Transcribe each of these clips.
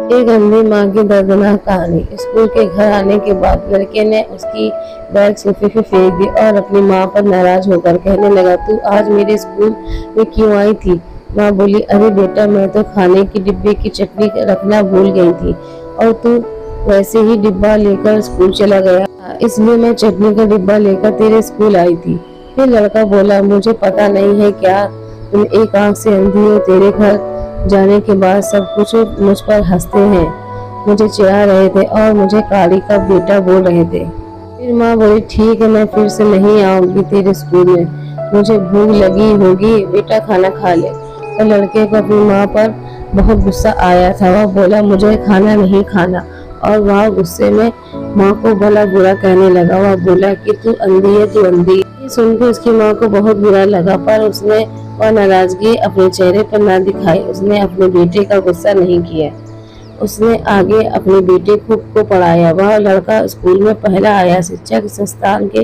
एक अंधी माँ की दर्दनाक कहानी। स्कूल के घर आने के बाद लड़के ने उसकी बैग सोफे पे फेंक दी और अपनी माँ पर नाराज होकर कहने लगा, तू आज मेरे स्कूल में क्यों आई थी? माँ बोली, अरे बेटा, मैं तो खाने की डिब्बे की चटनी रखना भूल गई थी और तू वैसे ही डिब्बा लेकर स्कूल चला गया, इसलिए मैं चटनी का डिब्बा लेकर तेरे स्कूल आई थी। फिर लड़का बोला, मुझे पता नहीं है क्या तुम एक आंख से अंधी हो, तेरे घर जाने के बाद सब कुछ मुझ पर हंसते हैं, मुझे चिढ़ा रहे थे और मुझे काली का बेटा बोल रहे थे। फिर माँ बोली, ठीक है, मैं फिर से नहीं आऊंगी तेरे स्कूल में, मुझे भूख लगी होगी, बेटा खाना खा ले। और लड़के को अपनी माँ पर बहुत गुस्सा आया था। वह बोला, मुझे खाना नहीं खाना, और वह गुस्से में माँ को भला बुरा कहने लगा। वह बोला कि तू अंधी है, तू अंधी। ये सुनकर उसकी माँ को बहुत बुरा लगा, पर उसने वह नाराजगी अपने चेहरे पर ना दिखाई। उसने अपने बेटे का गुस्सा नहीं किया। उसने आगे अपने बेटे को पढ़ाया। वह लड़का स्कूल में पहला आया। शिक्षक संस्थान के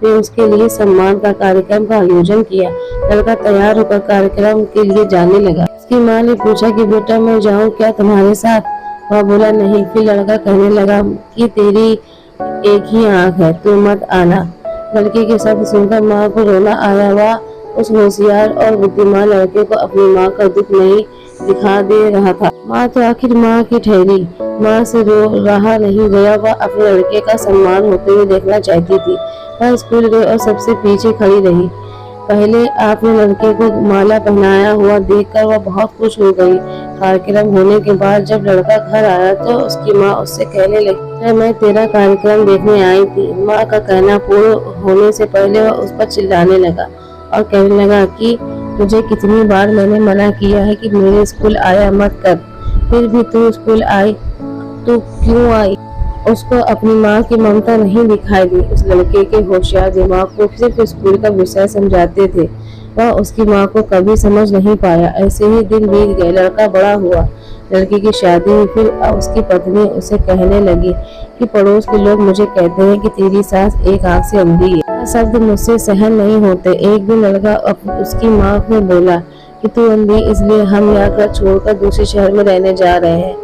ने उसके लिए सम्मान का कार्यक्रम का आयोजन किया। लड़का तैयार होकर कार्यक्रम के लिए जाने लगा। उसकी माँ ने पूछा कि बेटा, मैं जाऊँ क्या तुम्हारे साथ? वह बोला, नहीं। फिर लड़का कहने लगा कि तेरी एक ही आँख है, तू मत आना। लड़के के शब्द सुनकर माँ को रोना आया। वह उस होशियार और बुद्धिमान लड़के को अपनी माँ का दुख नहीं दिखा दे रहा था। माँ तो आखिर माँ की ठहरी। माँ से रो रहा नहीं गया। वह अपने लड़के का सम्मान होते हुए देखना चाहती थी। वह स्कूल गई और सबसे पीछे खड़ी रही। पहले आपने लड़के को माला पहनाया हुआ देखकर वह बहुत खुश हो गई। कार्यक्रम होने के बाद जब लड़का घर आया तो उसकी माँ उससे कहने लगी, मैं तेरा कार्यक्रम देखने आई थी। माँ का कहना पूर्ण होने से पहले वह उस पर चिल्लाने लगा और कहने लगा कि तुझे कितनी बार मैंने मना किया है कि मेरे स्कूल आया मत कर, फिर भी तू स्कूल आई, तू क्यों आई? उसको अपनी माँ की ममता नहीं दिखाई दी। उस लड़के के होशियार दिमाग को सिर्फ स्कूल का विषय समझाते थे। वह उसकी माँ को कभी समझ नहीं पाया। ऐसे ही दिन बीत गए। लड़का बड़ा हुआ, लड़की की शादी हुई। फिर उसकी पत्नी उसे कहने लगी कि पड़ोस के लोग मुझे कहते हैं कि तेरी सास एक आंख से अंधी है। शब्द मुझसे सहन नहीं होते। एक दिन लड़का उसकी माँ को बोला कि तू अंधी, इसलिए हम यहाँ घर छोड़कर दूसरे शहर में रहने जा रहे हैं।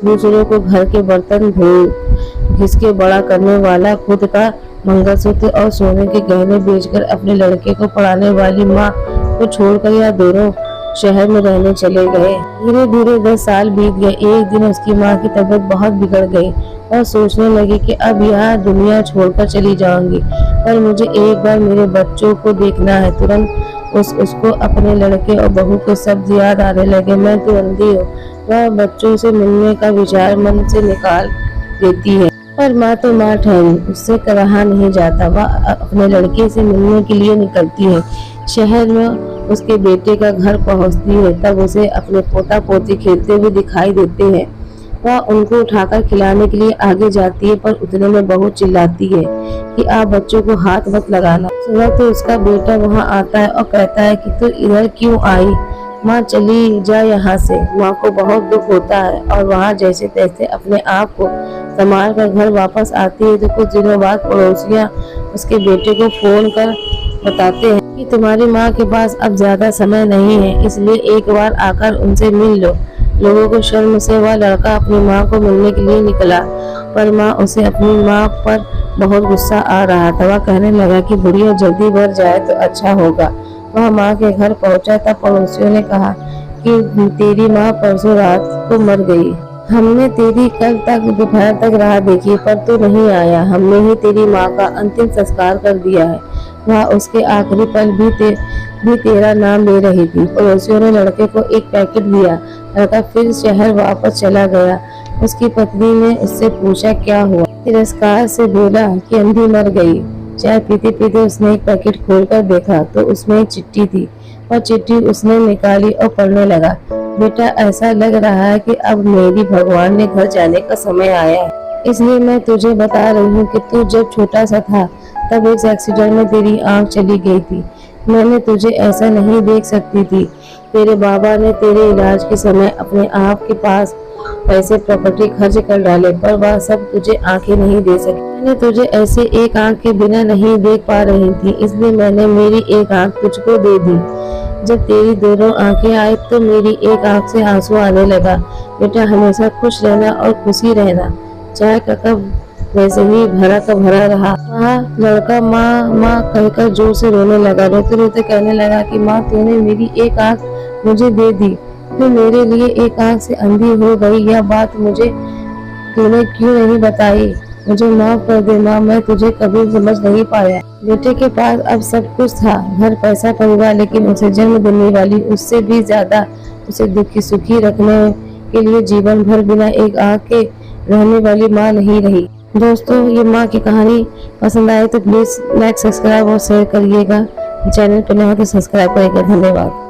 दूसरों को घर के बर्तन धो घिसके बड़ा करने वाला खुद का मंगलसूत्र और सोने के गहने बेचकर अपने लड़के को पढ़ाने वाली माँ को छोड़कर यह दोनों शहर में रहने चले गए। धीरे धीरे 10 साल बीत गए। एक दिन उसकी माँ की तबीयत बहुत बिगड़ गई और सोचने लगी कि अब यह दुनिया छोड़कर चली जाऊंगी, पर मुझे एक बार मेरे बच्चों को देखना है। तुरंत उसको अपने लड़के और बहू के शब्द याद आने लगे। मैं तो अंधी हूँ। वह बच्चों से मिलने का विचार मन से निकाल देती है, पर माँ तो माँ ठहरी, उससे रहा नहीं जाता। वह अपने लड़के से मिलने के लिए निकलती है। शहर में उसके बेटे का घर पहुंचती है, तब उसे अपने पोता पोती खेलते हुए दिखाई देते हैं। वह उनको उठाकर खिलाने के लिए आगे जाती है, पर उतने में बहू चिल्लाती है कि आप बच्चों को हाथ मत लगाना। सुबह तो उसका बेटा वहां आता है और कहता है कि तू इधर क्यों आई? माँ चली जा यहाँ से। माँ को बहुत दुख होता है और वहाँ जैसे तैसे अपने आप को संभाल कर घर वापस आती है तो कुछ दिनों बाद पड़ोसियाँ उसके बेटे को फोन कर बताते हैं कि तुम्हारी माँ के पास अब ज्यादा समय नहीं है, इसलिए एक बार आकर उनसे मिल लो। लोगों को शर्म से वह लड़का अपनी माँ को मिलने के लिए निकला, पर माँ उसे अपनी माँ पर बहुत गुस्सा आ रहा था। वह कहने लगा कि बुढ़िया जल्दी मर जाए तो अच्छा होगा। वह माँ के घर पहुंचा तब पड़ोसियों ने कहा कि तेरी माँ परसों रात को मर गई। हमने तेरी कल तक दोपहर तक राह देखी, पर तू नहीं आया। हमने ही तेरी माँ का अंतिम संस्कार कर दिया है। वह उसके आखिरी पल भी तेरा नाम ले रही थी। पड़ोसियों ने लड़के को एक पैकेट दिया। लड़का फिर शहर वापस चला गया। उसकी पत्नी ने उससे पूछा क्या हुआ। तिरस्कार से बोला कि अंधी मर गई। चाय पीते पीते उसने एक पैकेट खोलकर देखा तो उसमें एक चिट्ठी थी। वह चिट्ठी उसने निकाली और पढ़ने लगा, बेटा, ऐसा लग रहा है कि अब मेरी भगवान ने घर जाने का समय आया है, इसलिए मैं तुझे बता रही हूँ कि तू जब छोटा सा था तब एक एक्सीडेंट में तेरी आंख चली गई थी। मैंने तुझे ऐसा नहीं देख सकती थी। तेरे बाबा ने तेरे इलाज के समय अपने आप के पास पैसे प्रॉपर्टी खर्च कर डाले, पर वह सब तुझे आंखें नहीं दे सकी। मैंने तुझे ऐसे एक आंख के बिना नहीं देख पा रही थी, इसलिए मैंने मेरी एक आंख तुझको दे दी। जब तेरी दोनों आंखें आई तो मेरी एक आंख से आंसू आने लगा। बेटा हमेशा खुश रहना और खुशी रहना। चाय का कप वैसे ही भरा का भरा रहा। वहाँ लड़का माँ माँ कहकर जोर से रोने लगा। रोते रोते कहने लगा कि माँ तूने मेरी एक आंख मुझे दे दी, तू मेरे लिए एक आंख से अंधी हो गई। यह बात मुझे तूने क्यों नहीं बताई? मुझे माफ कर दे माँ, मैं तुझे कभी समझ नहीं पाया। बेटे के पास अब सब कुछ था, घर, पैसा, परिवार, लेकिन उसे जन्म देने वाली उससे भी ज्यादा उसे दुखी सुखी रखने के लिए जीवन भर बिना एक आंख के रहने वाली माँ नहीं रही। दोस्तों ये माँ की कहानी पसंद आए तो प्लीज लाइक, सब्सक्राइब और शेयर करिएगा। चैनल पर नया हो तो सब्सक्राइब करिएगा। धन्यवाद।